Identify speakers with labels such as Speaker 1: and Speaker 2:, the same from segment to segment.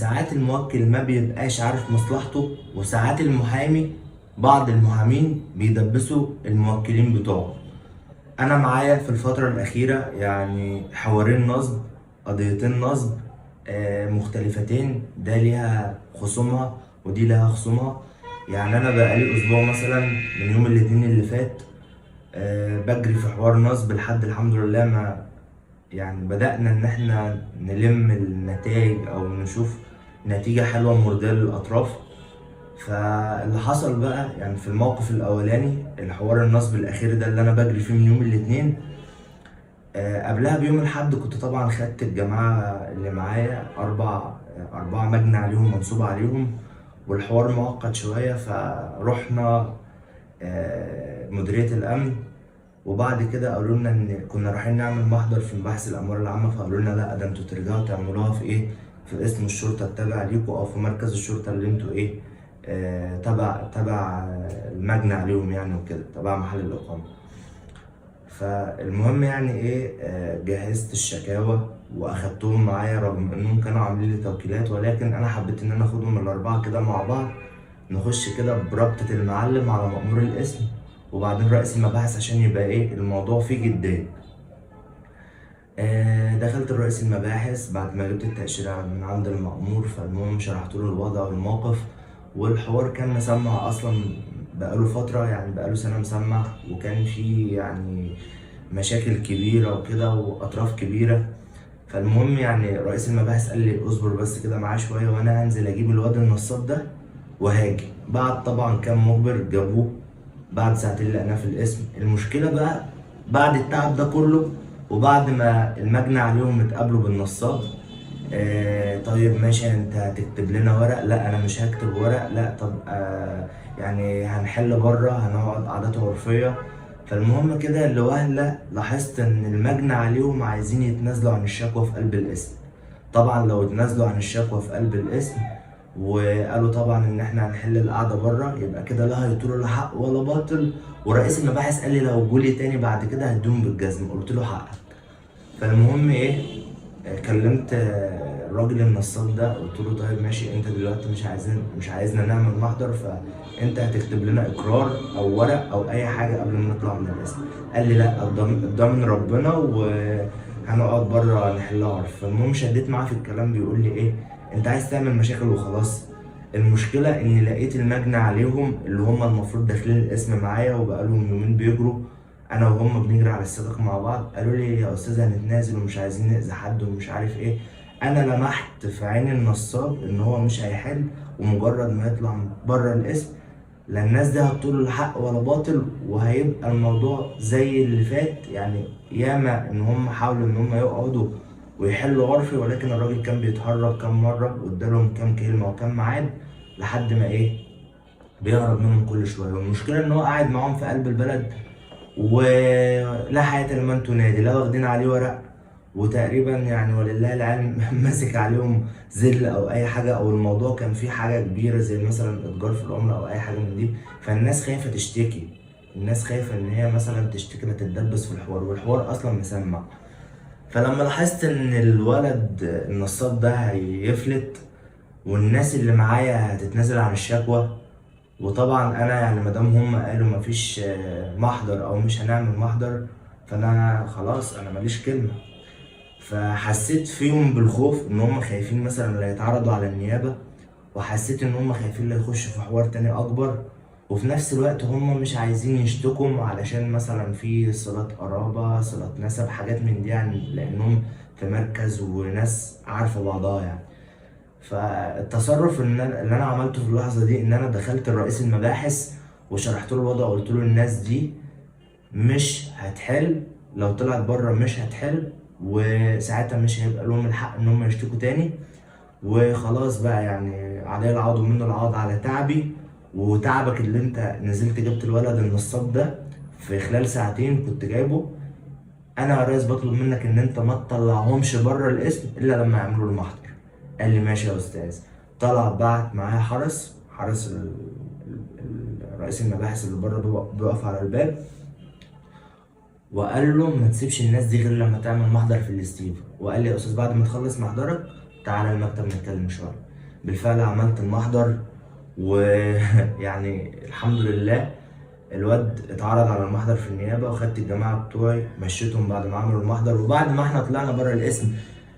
Speaker 1: ساعات الموكل ما بيبقاش عارف مصلحته، وساعات المحامي بعض المحامين بيدبسوا الموكلين بتوعه. انا معايا في الفترة الاخيرة يعني حوارين نصب، قضيتين نصب مختلفتين، ده ليها خصومها ودي لها خصومها. يعني انا بقالي اسبوع مثلا من يوم الاثنين اللي فات بجري في حوار نصب لحد الحمد لله ما يعني بدأنا إن إحنا نلم النتائج أو نشوف نتيجة حلوة مرضية للأطراف. فاللي حصل بقى يعني في الموقف الأولاني الحوار النصب الأخير ده اللي أنا بجري فيه من يوم الاثنين، قبلها بيوم الأحد كنت طبعا خدت الجماعة اللي معايا أربعة مجني عليهم منصوب عليهم، والحوار معقد شوية. فرحنا مديرية الأمن، وبعد كده قالوا لنا ان كنا رايحين نعمل محضر في مباحث الاموال العامه، فقالوا لنا لا، ده انتوا ترجعوا تعملوها في ايه، في اسم الشرطه التابع ليكوا او في مركز الشرطه اللي انتوا ايه تبع المجني عليهم يعني وكده، تبع محل الاقامه. فالمهم يعني ايه جهزت الشكاوى واخدتهم معايا رغم انهم كانوا عاملين لي توكيلات، ولكن انا حبيت ان انا اخدهم الاربعه كده مع بعض، نخش كده بربطة المعلم على مأمور الاسم وبعدين رئيس المباحث عشان يبقى ايه الموضوع فيه جدية. دخلت رئيس المباحث بعد ما جبت التأشيرة من عند المأمور، فالمهم شرحت له الوضع والموقف، والحوار كان مسمع أصلا بقاله فترة، يعني بقاله سنة مسمع، وكان فيه يعني مشاكل كبيرة وكده وأطراف كبيرة. فالمهم يعني رئيس المباحث قال لي اصبر بس كده معاه شوية وأنا هنزل أجيب الواد النصاب ده وهاجي. بعد طبعا كام مخبر جابوه، بعد ساعتين لقيناه في القسم. المشكلة بقى بعد التعب ده كله وبعد ما المجني عليهم اتقابلوا بالنصاب، طيب ماشي انت هتكتب لنا ورق؟ لا انا مش هكتب ورق. لا طب يعني هنحل بره، هنقعد قعدات عرفية. فالمهم كده اللي وهلة لاحظت ان المجني عليهم عايزين يتنازلوا عن الشكوى في قلب القسم. طبعا لو اتنازلوا عن الشكوى في قلب القسم وقالوا طبعا ان احنا هنحل القعده بره، يبقى كده لا هيطولوا لا حق ولا باطل. ورئيس المباحث قال لي لو جولي تاني بعد كده هديهم بالجزم. قلت له حقك. فالمهم ايه كلمت الراجل النصاب ده، قلت له طيب ماشي انت دلوقتي مش عايزنا نعمل محضر، فانت هتكتب لنا اقرار او ورق او اي حاجه قبل ما نطلع من القسم. قال لي لا، قدام ربنا وهنقعد بره نحلها عرف. فالمهم شديت معاه في الكلام، بيقول لي ايه انت عايز تعمل مشاكل وخلاص؟ المشكله اني لقيت المجني عليهم اللي هم المفروض داخلين القسم معايا وبقالهم يومين بيجروا، انا وهم بنجري على الصدق مع بعض، قالوا لي يا استاذ هنتنازل ومش عايزين نأذي حد ومش عارف ايه. انا لمحت في عين النصاب ان هو مش هيحل، ومجرد ما يطلع بره القسم لا الناس دي هتطول لا حق ولا باطل، وهيبقى الموضوع زي اللي فات. يعني ياما ان هم حاولوا ان هم يقعدوا ويحلوا عرفي، ولكن الراجل كان بيتهرب كام مرة وادالهم كام كلمة وكام ميعاد لحد ما ايه بيهرب منهم كل شوية. والمشكلة ان هو قاعد معاهم في قلب البلد ولا حياة لمن تنادي، لا واخدين عليه ورق وتقريبا يعني ولله العلم ماسك عليهم ذل او اي حاجه، او الموضوع كان فيه حاجه كبيره زي مثلا اتجار في العمله او اي حاجه من دي. فالناس خايفه تشتكي، الناس خايفه ان هي مثلا تشتكي لا تتدبس في الحوار، والحوار اصلا مسمع. فلما لاحظت ان الولد النصاب ده هيفلت والناس اللي معايا هتتنازل عن الشكوى، وطبعا انا يعني مادام هم قالوا مفيش محضر او مش هنعمل محضر، فانا خلاص انا ماليش كلمه. فحسيت فيهم بالخوف ان هم خايفين مثلا لا يتعرضوا على النيابه، وحسيت ان هم خايفين لا يخشوا في حوار تاني اكبر، وفي نفس الوقت هم مش عايزين يشتكوا علشان مثلا في صلات قرابه، صلات نسب، حاجات من دي، يعني لانهم في مركز وناس عارفه بعضها يعني. فالتصرف اللي انا عملته في اللحظه دي ان انا دخلت لرئيس المباحث وشرحت له الوضع، وقلت له الناس دي مش هتحل، لو طلعت بره مش هتحل، وساعتها مش هيبقى لهم الحق ان هم يشتكوا تاني، وخلاص بقى يعني عليه العوض ومنه العوض على تعبي وتعبك اللي انت نزلت جبت الولد النصاب ده في خلال ساعتين كنت جايبه. انا يا ريس بطلب منك ان انت ما تطلعهمش بره الاسم الا لما يعملوا المحضر. قال لي ماشي يا استاذ. طلع بعت معايا حرس رئيس المباحث اللي بره بيقف على الباب، وقال له ما تسيبش الناس دي غير لما تعمل محضر في الاستيفا. وقال لي يا استاذ بعد ما تخلص محضرك تعالى المكتب نتكلم شويه. بالفعل عملت المحضر، ويعني الحمد لله الواد اتعرض على المحضر في النيابة، وخدت الجماعة بتوعي مشيتهم بعد ما عملوا المحضر. وبعد ما احنا طلعنا بره القسم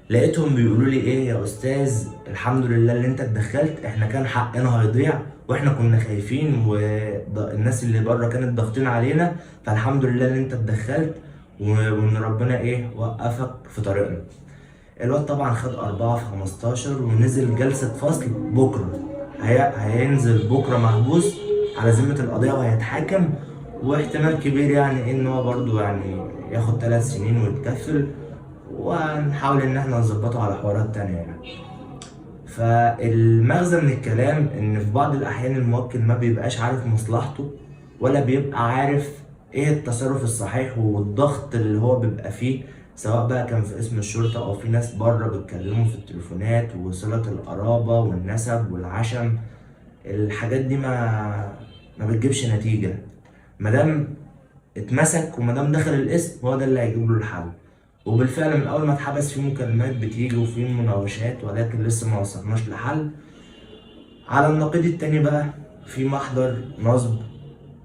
Speaker 1: لقيتهم بيقولوا لي ايه يا استاذ، الحمد لله اللي انت اتدخلت، احنا كان حقنا هيضيع واحنا كنا خايفين والناس اللي بره كانت ضاغطين علينا، فالحمد لله اللي انت اتدخلت وان ربنا ايه وقفك في طريقنا. الواد طبعا خد 4 في 15 ونزل جلسة فصل بكرة. هينزل بكرة محبوس على ذمة القضية وهيتحاكم، واحتمال كبير يعني ان هو برضو يعني ياخد 3 سنين ويتكفل، وهنحاول ان احنا نظبطه على حوارات تانية يعني. فالمغزى من الكلام ان في بعض الاحيان الموكل ما بيبقاش عارف مصلحته، ولا بيبقى عارف ايه التصرف الصحيح، والضغط اللي هو بيبقى فيه سواء بقى كان في اسم الشرطة او في ناس بره بيتكلموا في التليفونات، وصلة القرابة والنسب والعشم. الحاجات دي ما بتجيبش نتيجة. مادام اتمسك ومادام دخل الاسم هو ده اللي هيجيب له الحل. وبالفعل من اول ما اتحبس في مكالمات بتيجي وفي مناوشات، ولكن لسه ما وصلناش لحل. على النقيض التاني بقى في محضر نصب،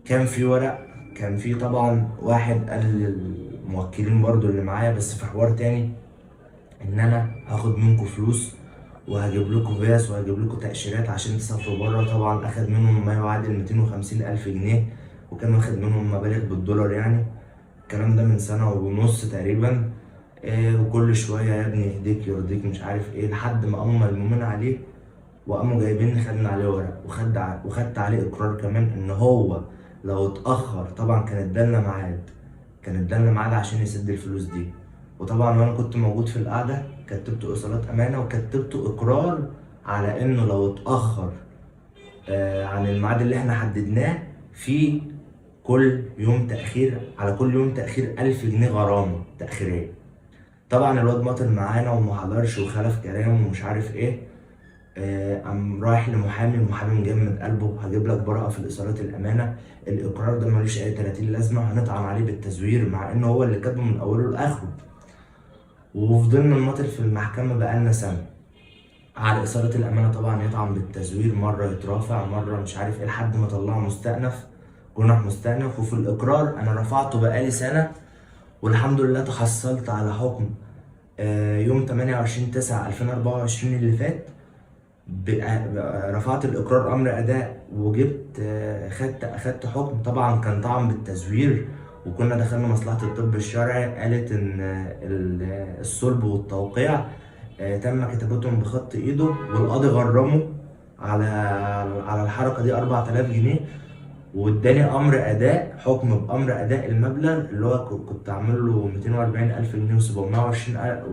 Speaker 1: كان في ورق، كان في طبعا واحد قال للموكلين برضو اللي معايا بس في حوار تاني ان انا هاخد منكم فلوس وهجيب لكم فيز وهجيب لكم تأشيرات عشان تسافروا بره. طبعا اخد منهم ما يعادل 250 الف جنيه، وكان واخد منهم مبالغ بالدولار يعني. الكلام ده من سنة ونص تقريبا. وكل شوية يا ابني يهديك يرضيك مش عارف ايه، لحد ما قاموا ملمومين عليه وقاموا جايبين خدنا عليه ورق وخدت عليه اقرار كمان ان هو لو اتأخر، طبعا كان ادالنا ميعاد عشان يسد الفلوس دي. وطبعا وانا كنت موجود في القعدة كتبت ايصالات امانة وكتبت اقرار على انه لو اتأخر عن الميعاد اللي احنا حددناه، في كل يوم تأخير، على كل يوم تأخير 1000 جنيه غرامة تأخيرية. طبعا الواد ماطل معانا وما حضرش وخلف كلامه ومش عارف ايه. قام رايح لمحامي، المحامي مجمد قلبه، هجيب لك براءة في الإيصالات الأمانة، الإقرار ده ملوش أي 30 لازمة، هنطعن عليه بالتزوير مع إنه هو اللي كاتبه من أوله لآخره. وفضلنا نماطل في المحكمة بقالنا سنة على إيصالات الأمانة، طبعا يطعن بالتزوير، مرة يترافع مرة مش عارف ايه، لحد ما طلعه مستأنف، جنح مستأنف. وفي الإقرار أنا رفعته بقالي سنة، والحمد لله تحصلت على حكم يوم 28/9/2024 اللي فات. رفعت الإقرار أمر أداء وجبت أخدت حكم. طبعا كان طعن بالتزوير، وكنا دخلنا مصلحة الطب الشرعي، قالت إن الصلب والتوقيع تم كتابتهم بخط إيده، والقاضي غرمه على الحركة دي 4000 جنيه، واداني امر اداء، حكم بامر اداء المبلغ اللي هو كنت عامل له 240 الف جنيه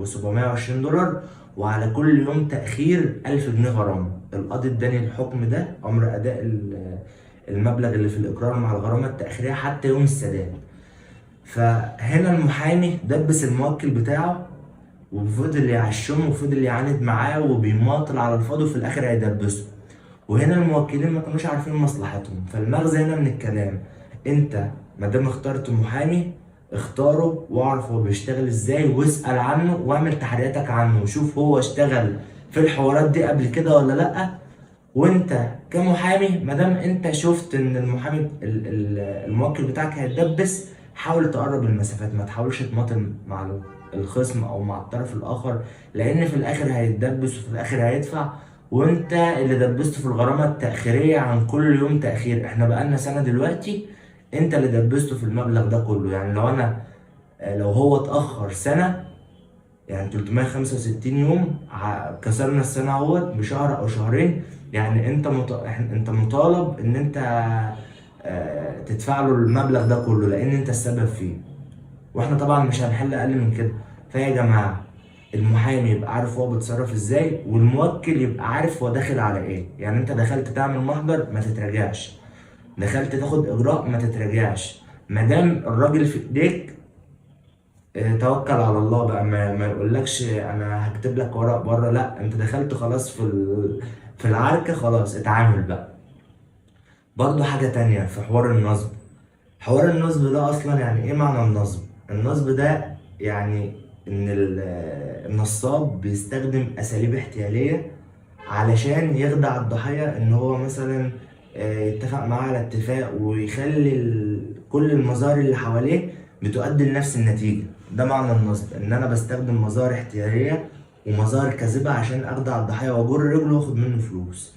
Speaker 1: و720 دولار، وعلى كل يوم تاخير 1000 جنيه غرامه. القاضي اداني الحكم ده امر اداء المبلغ اللي في الاقرار مع الغرامه التاخيريه حتى يوم السداد. فهنا المحامي دبس الموكل بتاعه وفضل يعشمه وفضل يعاند معاه وبيماطل على الفاضي، وفي الاخر هيدبسه. وهنا الموكلين ما كانوش عارفين مصلحتهم. فالمغزى هنا من الكلام، انت ما دام اخترت محامي اختاره واعرف هو بيشتغل ازاي، واسأل عنه واعمل تحرياتك عنه، وشوف هو اشتغل في الحوارات دي قبل كده ولا لأ. وانت كمحامي ما دام انت شفت ان المحامي الموكل بتاعك هيتدبس، حاول تقرب المسافات، ما تحاولش تماطل مع الخصم او مع الطرف الاخر، لان في الاخر هيتدبس وفي الاخر هيدفع، وانت اللي دبسته في الغرامه التاخيريه عن كل يوم تاخير. احنا بقالنا سنه دلوقتي، انت اللي دبسته في المبلغ ده كله. يعني لو هو اتاخر سنه، يعني 365 يوم، كسرنا السنه اهوت بشهر او شهرين، يعني انت مطالب ان انت تدفع له المبلغ ده كله، لان انت السبب فيه، واحنا طبعا مش هنحل اقل من كده. فيا جماعه المحامي يبقى عارف هو بيتصرف ازاي، والموكل يبقى عارف هو داخل على ايه. يعني انت دخلت تعمل محضر ما تتراجعش، دخلت تاخد اجراء ما تتراجعش، ما دام الراجل في ايديك توكل على الله بقى. ما يقولكش انا هكتب لك ورق بره، لا، انت دخلت خلاص في العركه، خلاص اتعامل بقى. برضو حاجه تانية في حوار النصب. حوار النصب ده اصلا يعني ايه معنى النصب؟ النصب ده يعني ان النصاب بيستخدم اساليب احتياليه علشان يخدع الضحية ان هو مثلا يتفق معاه على اتفاق ويخلي كل المظاهر اللي حواليه بتؤدي لنفس النتيجة. ده معنى النصب، ان انا بستخدم مظاهر احتيالية ومظاهر كاذبة عشان اخدع الضحية واجر رجله واخد منه فلوس.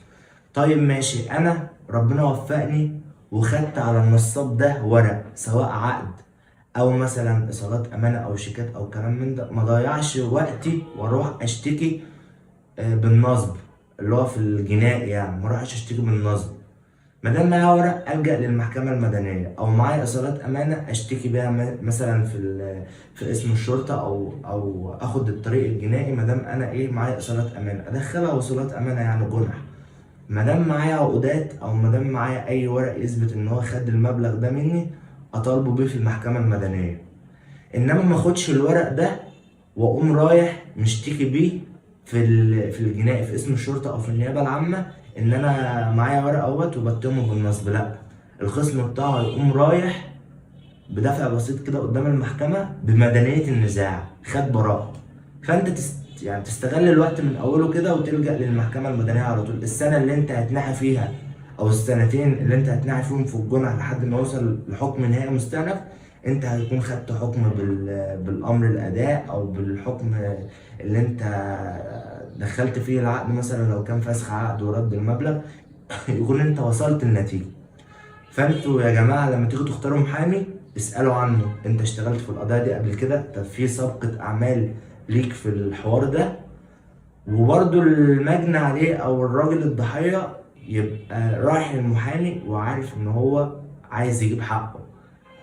Speaker 1: طيب ماشي، انا ربنا وفقني وخدت على النصاب ده ورق، سواء عقد او مثلا ايصالات امانه او شيكات او كلام من ده، ما ضيعش وقتي واروح اشتكي بالنصب اللي هو في الجنائي، يعني ما اروحش اشتكي بالنصب. ما دام معايا ورق الجا للمحكمه المدنيه، او معايا ايصالات امانه اشتكي بيها مثلا في اسم الشرطه، او اخد الطريق الجنائي. ما دام انا معايا ايصالات امانه ادخلها وصولات امانه يعني جنح. ما دام معايا عقودات او ما دام معايا اي ورق يثبت ان هو خد المبلغ ده مني اطالبه بيه في المحكمه المدنيه. انما ما اخدش الورق ده واقوم رايح مشتكي بيه في الجنائي في اسم الشرطه او في النيابه العامه ان انا معايا ورق اهوت وبتهمه بالنصب. لا، الخصم بتاعه يقوم رايح بدفع بسيط كده قدام المحكمه بمدنيه النزاع، خد براءه. فانت يعني تستغل الوقت من اوله كده وتلجأ للمحكمه المدنيه على طول. السنه اللي انت هتنحي فيها او السنتين اللي انت هتنحي فيهم في الجنح لحد ما يوصل لحكم نهائي مستأنف، انت هتكون خدت حكم بالامر الاداء او بالحكم اللي انت دخلت فيه العقد، مثلا لو كان فسخ عقد ورد المبلغ يكون انت وصلت النتيجه. فانتوا يا جماعه لما تيجوا تختاروا محامي اسالوا عنه، انت اشتغلت في القضايا دي قبل كده؟ طب في سابقه اعمال ليك في الحوار ده؟ وبرضو المجني عليه او الراجل الضحيه يبقى رايح للمحامي وعارف ان هو عايز يجيب حقه.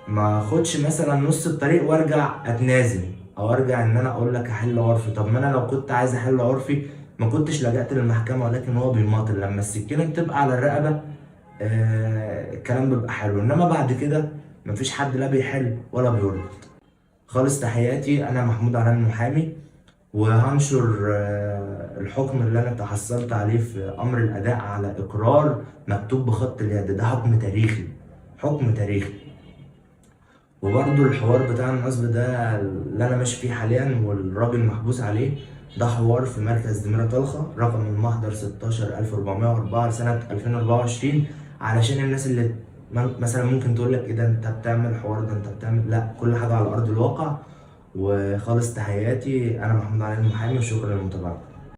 Speaker 1: ما اخدش مثلا نص الطريق وارجع اتنازل، او ارجع ان انا اقول لك احل عرفي. طب ما انا لو كنت عايز احل عرفي ما كنتش لجأت للمحكمه. ولكن هو بيماطل لما السكينه بتبقى على الرقبه، الكلام بيبقى حلو، انما بعد كده مفيش حد لا بيحل ولا بيرد خالص. تحياتي، انا محمود علام المحامي، وهنشر الحكم اللي انا تحصلت عليه في امر الاداء على اقرار مكتوب بخط اليد. ده حكم تاريخي، حكم تاريخي. وبرضو الحوار بتاع النصب ده اللي انا ماشي فيه حاليا والراجل محبوس عليه، ده حوار في مركز دمياط طلخة، رقم المحضر 16404 لسنة 2024. علشان الناس اللي مثلا ممكن تقول لك ايه ده انت بتعمل حوار، ده انت بتعمل، لا، كل حاجة على ارض الواقع. وخالص تحياتي، انا محمود علي المحامي، وشكرا للمتابعة.